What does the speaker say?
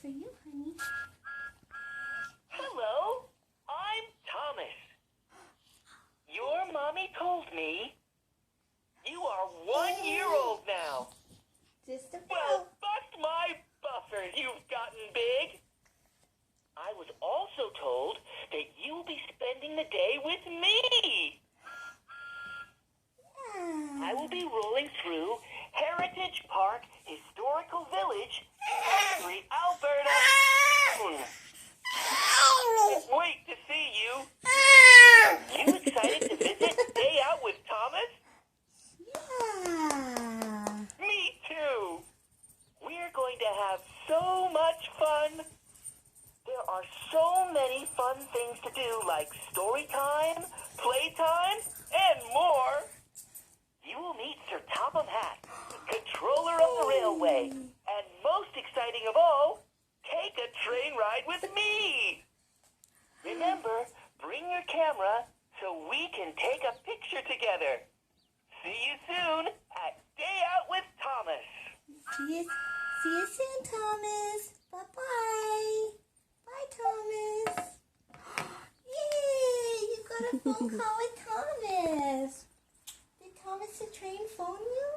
for you, honey. Hello, I'm Thomas. Your mommy told me you are 1 year old now. Just about. Well, bust my buffer, you've gotten big. I was also told that you will be spending the day with me. Yeah. I will be rolling through Heritage Park Historical Village, Street, Alberta. Can't wait to see you. You excited to visit Day Out with Thomas? Yeah. Me too. We're going to have so much fun. There are so many fun things to do, like story time, playtime, and more. You will meet Sir Topham Hatt, controller of the railway, and most exciting of all, take a train ride with me. Remember, bring your camera so we can take a picture together. See you soon at Day Out with Thomas. See you soon, Thomas. Bye-bye. Bye, Thomas. Yay! You got a phone call with Thomas. Did Thomas the train phone you?